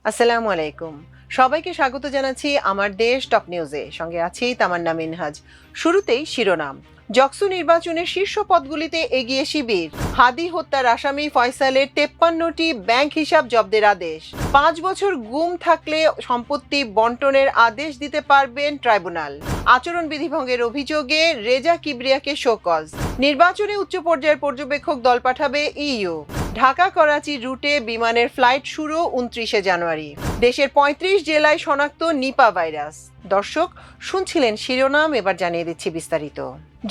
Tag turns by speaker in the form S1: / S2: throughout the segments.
S1: আসসালামু আলাইকুম। সবাইকে স্বাগত জানাচ্ছি আমার দেশ টপ নিউজে। সঙ্গে আছি তামান্না মিনহাজ। শুরুতেই শিরোনাম। জকসু নির্বাচনের শীর্ষ পদগুলিতে এগিয়ে শিবির। হাদি হত্যার আসামি ফয়সালের 53টি ব্যাংক হিসাব জব্দের আদেশ। 5 বছর গুম থাকলে সম্পত্তি বন্টনের আদেশ দিতে পারবেন ট্রাইব্যুনাল। আচরণ বিধিভঙ্গের অভিযোগে রেজা কিবরিয়াকে শোকজ। নির্বাচনে উচ্চ পর্যায়ের পর্যবেক্ষক দল পাঠাবে ইইউ। ঢাকা করাচি রুটে বিমানের ফ্লাইট শুরু 29শে জানুয়ারি। দেশের 35 জেলায় শনাক্ত নিপা ভাইরাস। দর্শক, শুনছিলেন শিরোনাম, এবার জানিয়ে দিচ্ছি বিস্তারিত।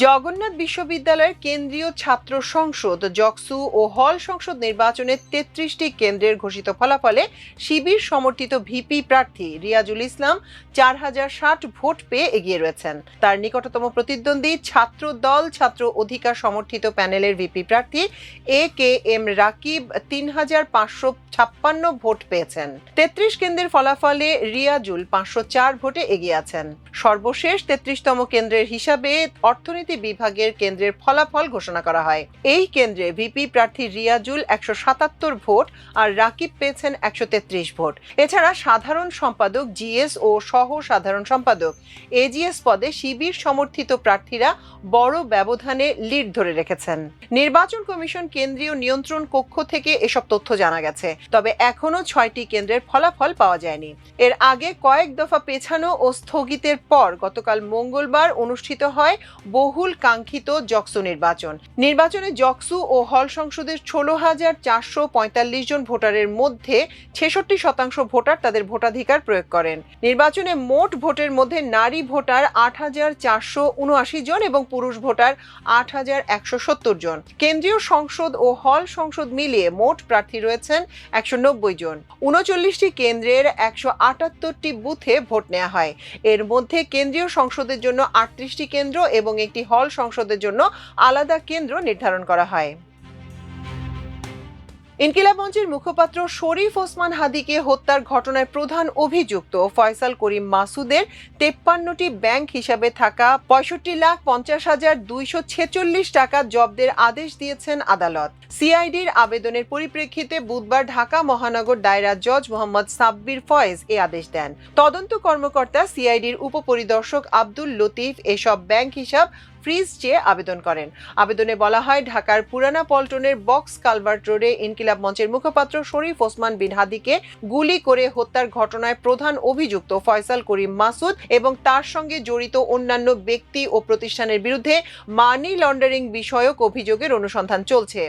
S1: জগন্নাথ বিশ্ববিদ্যালয়ের কেন্দ্রীয় ছাত্র সংসদ জকসু ও হল সংসদ নির্বাচনের 33টি কেন্দ্রের ঘোষিত ফলাফলে শিবির সমর্থিত ভিপি প্রার্থী রিয়াজুল ইসলাম 4060 ভোট পেয়ে এগিয়ে রয়েছেন। তার নিকটতম প্রতিদ্বন্দ্বী ছাত্র দল ছাত্র অধিকার সমর্থিত প্যানেলের ভিপি প্রার্থী AKM রাকিব 3556 ভোট পেয়েছেন। 33 কেন্দ্রের ফলাফলে রিয়াজুল 504 ভোটে এগিয়ে আছেন। সর্বশেষ 33তম কেন্দ্রের হিসাবে অর্থনীতি বিভাগের কেন্দ্রের ফলাফল ঘোষণা করা হয়। এই কেন্দ্রে ভিপি প্রার্থী রিয়াজুল 177 ভোট আর রাকিব পেয়েছেন 133 ভোট। এছাড়া সাধারণ সম্পাদক জিএস ও সহ সাধারণ সম্পাদক এজিএস পদে শিবির সমর্থিত প্রার্থীরা বড় ব্যবধানে লিড ধরে রেখেছেন। নির্বাচন কমিশন কেন্দ্রীয় নিয়ন্ত্রণ কক্ষ থেকে এসব তথ্য জানা গেছে, তবে এখনো 6টি কেন্দ্রের ফলাফল পাওয়া যায়নি। এর আগে কয়েক দফা পেছানো ও স্থগিতের পর গতকাল মঙ্গলবার অনুষ্ঠিত হয় বহুল কাঙ্ক্ষিত জকসু নির্বাচন। নির্বাচনে জকসু ও হল সংসদের 16,445 জন ভোটারের মধ্যে 66% ভোটার তাদের ভোটাধিকার প্রয়োগ করেন। নির্বাচনে মোট ভোটের মধ্যে নারী ভোটার 8,479 জন এবং পুরুষ ভোটার 8,170 জন। কেন্দ্রীয় সংসদ ও হল সংসদ মিলিয়ে মোট প্রার্থী রয়েছেন 190 জন। 39টি কেন্দ্রের 178টি বুথে ভোট নেওয়া হয়। এর মধ্যে কেন্দ্রীয় সংসদের জন্য 38টি কেন্দ্র এবং একটি হল সংসদের জন্য আলাদা কেন্দ্র নির্ধারণ করা হয়। ইনকিলাব মঞ্চের মুখপাত্র শরীফ ওসমান হাদিকে হত্যার ঘটনায় প্রধান অভিযুক্ত ফয়সাল করিম মাসুদের 53টি ব্যাংক হিসাবে থাকা 65,50,246 টাকা জব্দের আদেশ দিয়েছেন আদালত। সিআইডির আবেদনের পরিপ্রেক্ষিতে বুধবার ঢাকা মহানগর দায়রা জজ মোহাম্মদ সাব্বির ফয়েজ এ আদেশ দেন। তদন্ত কর্মকর্তা সিআইডির উপপরিদর্শক আব্দুল লতিফ এসব ব্যাংক হিসাব ফ্রিজ চেয়ে আবেদন করেন। আবেদনে বলা হয়, ঢাকার পুরানা পল্টনের বক্স কালভার্ট রোডে ইনকিলাব মঞ্চের মুখপাত্র শরীফ ওসমান বিন হাদিকে গুলি করে হত্যার ঘটনায় প্রধান অভিযুক্ত ফয়সাল করিম মাসুদ এবং তার সঙ্গে জড়িত অন্যান্য ব্যক্তি ও প্রতিষ্ঠানের বিরুদ্ধে মানি লন্ডারিং বিষয়ক অভিযোগের অনুসন্ধান চলছে।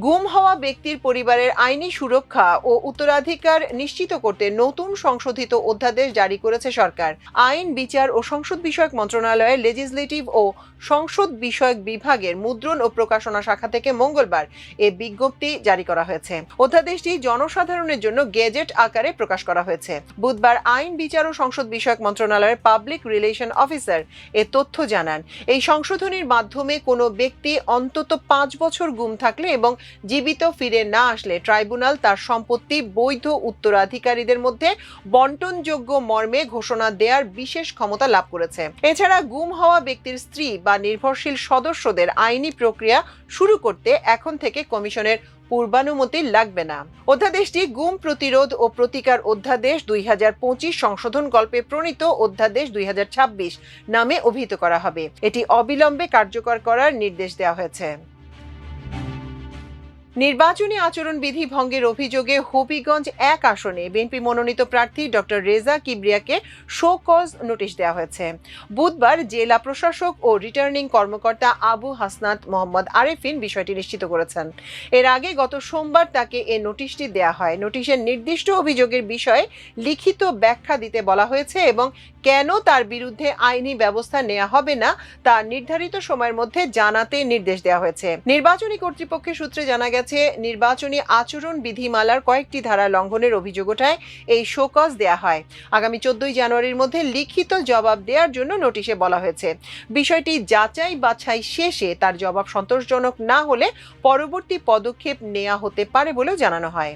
S1: গুম হওয়া ব্যক্তির পরিবারের আইনি সুরক্ষা ও উত্তরাধিকার নিশ্চিত করতে নতুন সংশোধিত অধ্যাদেশ জারি করেছে সরকার। আইন, বিচার ও সংসদ বিষয়ক মন্ত্রণালয়ের লেজিসলেটিভ ও সংসদ বিষয়ক বিভাগের মুদ্রণ ও প্রকাশনা শাখা থেকে মঙ্গলবার এ বিজ্ঞপ্তি জারি করা হয়েছে। অধ্যাদেশটি জনসাধারণের জন্য গেজেট আকারে প্রকাশ করা হয়েছে। বুধবার আইন, বিচার ও সংসদ বিষয়ক মন্ত্রণালয়ের পাবলিক রিলেশন অফিসার এ তথ্য জানান। এই সংশোধনীর মাধ্যমে কোনো ব্যক্তি অন্তত 5 বছর গুম থাকলে এবং জীবিত ফিরে না আসলে ট্রাইব্যুনাল তার সম্পত্তি বৈধ উত্তরাধিকারীদের মধ্যে বন্টনযোগ্য মর্মে ঘোষণা দেওয়ার বিশেষ ক্ষমতা লাভ করেছে। এছাড়া গুম হওয়া ব্যক্তির স্ত্রী বা নির্ভরশীল সদস্যদের আইনি প্রক্রিয়া শুরু করতে এখন থেকে কমিশনের পূর্বানুমতি লাগবে না। অধ্যাদেশটি গুম প্রতিরোধ ও প্রতিকার অধ্যাদেশ 2025 সংশোধন কল্পে প্রণীত অধ্যাদেশ 2026 নামে অভিহিত করা হবে। এটি অবিলম্বে কার্যকর করার নির্দেশ দেওয়া হয়েছে। নির্বাচনী আচরণ বিধি ভঙ্গের অভিযোগে হবিগঞ্জ 1 আসনে বিএনপি মনোনীত প্রার্থী ডক্টর রেজা কিবরিয়াকে শো কজ নোটিশ দেওয়া হয়েছে। বুধবার জেলা প্রশাসক ও রিটার্নিং কর্মকর্তা আবু হাসনাত মোহাম্মদ আরেফিন বিষয়টি নিশ্চিত করেছেন। এর আগে গত সোমবার তাকে এ নোটিশটি দেওয়া হয়। নোটিশের নির্দিষ্ট অভিযোগের বিষয়ে লিখিত ব্যাখ্যা দিতে বলা হয়েছে এবং কেন তার বিরুদ্ধে আইনি ব্যবস্থা নেওয়া হবে না তা নির্ধারিত সময়ের মধ্যে জানাতে নির্দেশ দেওয়া হয়েছে। নির্বাচনী কর্তৃপক্ষের সূত্রে জানা গেছে, নির্বাচনী আচরণ বিধিমালার কয়েকটি ধারা লঙ্ঘনের অভিযোগ ওঠায় এই শোকজ দেয়া হয়। আগামী 14 জানুয়ারির মধ্যে লিখিত জবাব দেওয়ার জন্য নোটিশে বলা হয়েছে। বিষয়টি যাচাই বাছাই শেষে তার জবাব সন্তোষজনক না হলে পরবর্তী পদক্ষেপ নেওয়া হতে পারে বলেও জানানো হয়।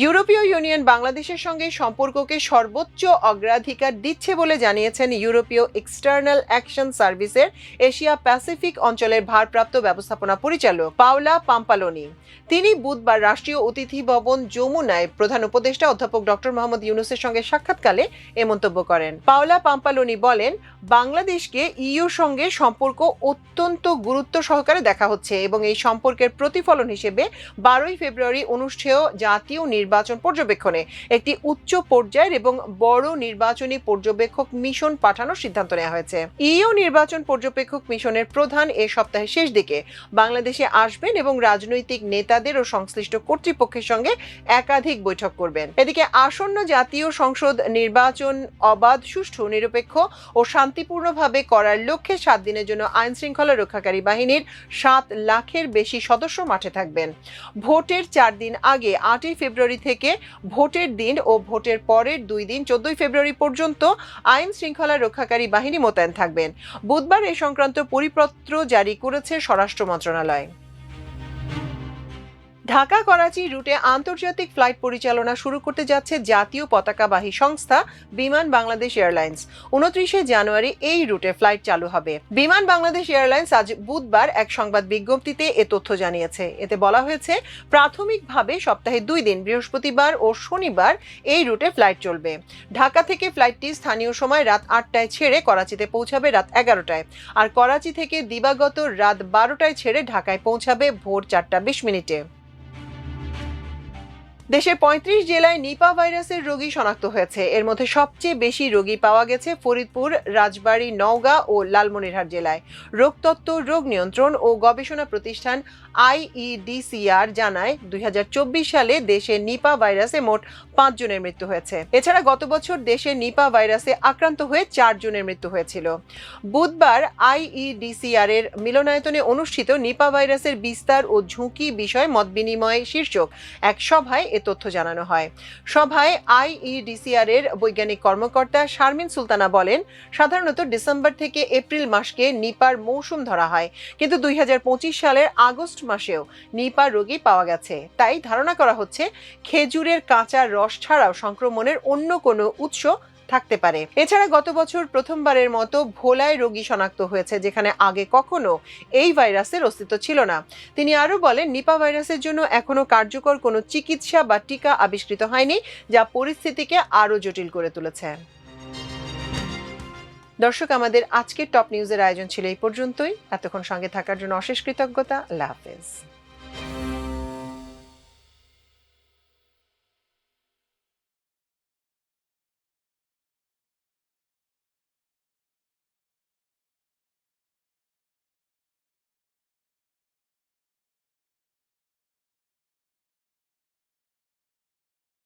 S1: ইউরোপীয় ইউনিয়ন বাংলাদেশের সঙ্গে সম্পর্ককে সর্বোচ্চ অগ্রাধিকার দিচ্ছে বলে জানিয়েছেন ইউরোপীয় এক্সটার্নাল অ্যাকশন সার্ভিসের এশিয়া প্যাসিফিক অঞ্চলের ভারপ্রাপ্ত ব্যবস্থাপনা পরিচালক পাওলা পাম্পালোনি। তিনি বুধবার রাষ্ট্রীয় অতিথি ভবন যমুনায় প্রধান উপদেষ্টা অধ্যাপক ডক্টর মোহাম্মদ ইউনূসের সঙ্গে সাক্ষাৎকালে এ মন্তব্য করেন। পাওলা পাম্পালোনি বলেন, বাংলাদেশকে ইইউর সঙ্গে সম্পর্ক অত্যন্ত গুরুত্ব সহকারে দেখা হচ্ছে এবং এই সম্পর্কের প্রতিফলন হিসেবে 12ই ফেব্রুয়ারি অনুষ্ঠেয় জাতীয় নির্বাচন পর্যবেক্ষণে একটি উচ্চ পর্যায়ের এবং বড় নির্বাচনী পর্যবেক্ষক মিশন পাঠানোর সিদ্ধান্ত নেওয়া হয়েছে। ইইউ নির্বাচন পর্যবেক্ষক মিশনের প্রধান এ সপ্তাহের শেষ দিকে বাংলাদেশে আসবেন এবং রাজনৈতিক নেতাদের ও সংশ্লিষ্ট কর্তৃপক্ষের সঙ্গে একাধিক বৈঠক করবেন। এদিকে আসন্ন জাতীয় সংসদ নির্বাচন অবাধ, সুষ্ঠু, নিরপেক্ষ ও শান্তিপূর্ণভাবে করার লক্ষ্যে 7 দিনের জন্য আইন শৃঙ্খলা রক্ষাকারী বাহিনীর 7 লাখের বেশি সদস্য মাঠে থাকবেন। ভোটের 4 দিন আগে 8ই ফেব্রুয়ারি থেকে ভোটের দিন ও ভোটের পরের 2 দিন 14ই ফেব্রুয়ারি পর্যন্ত আইন শৃঙ্খলা রক্ষাকারী বাহিনী মোতায়েন থাকবেন। বুধবার এ সংক্রান্ত পরিপত্র জারি করেছে স্বরাষ্ট্র মন্ত্রণালয়। ঢাকা করাচি রুটে আন্তর্জাতিক ফ্লাইট পরিচালনা শুরু করতে যাচ্ছে জাতীয় পতাকাবাহী সংস্থা বিমান বাংলাদেশ এয়ারলাইন্স। 29শে জানুয়ারি এই রুটে ফ্লাইট চালু হবে। বিমান বাংলাদেশ এয়ারলাইন্স আজ বুধবার এক সংবাদ বিজ্ঞপ্তিতে এ তথ্য জানিয়েছে। এতে বলা হয়েছে, প্রাথমিকভাবে সপ্তাহে 2 দিন বৃহস্পতিবার ও শনিবার এই রুটে ফ্লাইট চলবে। ঢাকা থেকে ফ্লাইটটি স্থানীয় সময় রাত 8টায় ছেড়ে করাচিতে পৌঁছাবে রাত 11টায়, আর করাচি থেকে দিবাগত রাত 12টায় ছেড়ে ঢাকায় পৌঁছাবে ভোর 4:20। দেশের 35 জেলায় নিপা ভাইরাসের রোগী শনাক্ত হয়েছে। এর মধ্যে সবচেয়ে বেশি রোগী পাওয়া গেছে ফরিদপুর, রাজবাড়ী, নওগাঁ ও লালমনিরহাট জেলায়। রোগতত্ত্ব, রোগ নিয়ন্ত্রণ ও গবেষণা প্রতিষ্ঠান IEDCR জানায়, 2024 সালে দেশে নিপা ভাইরাসে মোট 5 জনের মৃত্যু হয়েছে। এছাড়া গত বছর দেশে নিপা ভাইরাসে আক্রান্ত হয়ে 4 জনের মৃত্যু হয়েছিল। বুধবার IEDCR এর মিলনায়তনে অনুষ্ঠিত নিপা ভাইরাসের বিস্তার ও ঝুঁকি বিষয়ে মতবিনিময় শীর্ষক এক সভায় এ তথ্য জানানো হয়। সভায় IEDCR এর বৈজ্ঞানিক কর্মকর্তা শারমিন সুলতানা বলেন, সাধারণত ডিসেম্বর থেকে এপ্রিল মাসকে নিপার মৌসুম ধরা হয়, কিন্তু 2025 সালের আগস্ট মাসেও নিপা রোগী পাওয়া গেছে। তাই ধারণা করা হচ্ছে খেজুরের কাঁচা রস ছাড়াও সংক্রমণের অন্য কোনো উৎস থাকতে পারে। এছাড়া গত বছর প্রথমবারের মতো ভোলায় রোগী শনাক্ত হয়েছে, যেখানে আগে কখনো এই ভাইরাসের অস্তিত্ব ছিল না। তিনি আরো বলেন, নিপা ভাইরাসের জন্য এখনো কার্যকর কোনো চিকিৎসা বা টিকা আবিষ্কৃত হয়নি, যা পরিস্থিতিকে আরো জটিল করে তুলেছে। দর্শক, আমাদের আজকের টপ নিউজের আয়োজন ছিল এই পর্যন্তই। এতক্ষণ সঙ্গে থাকার জন্য অশেষ কৃতজ্ঞতা। আল্লাহ হাফেজ।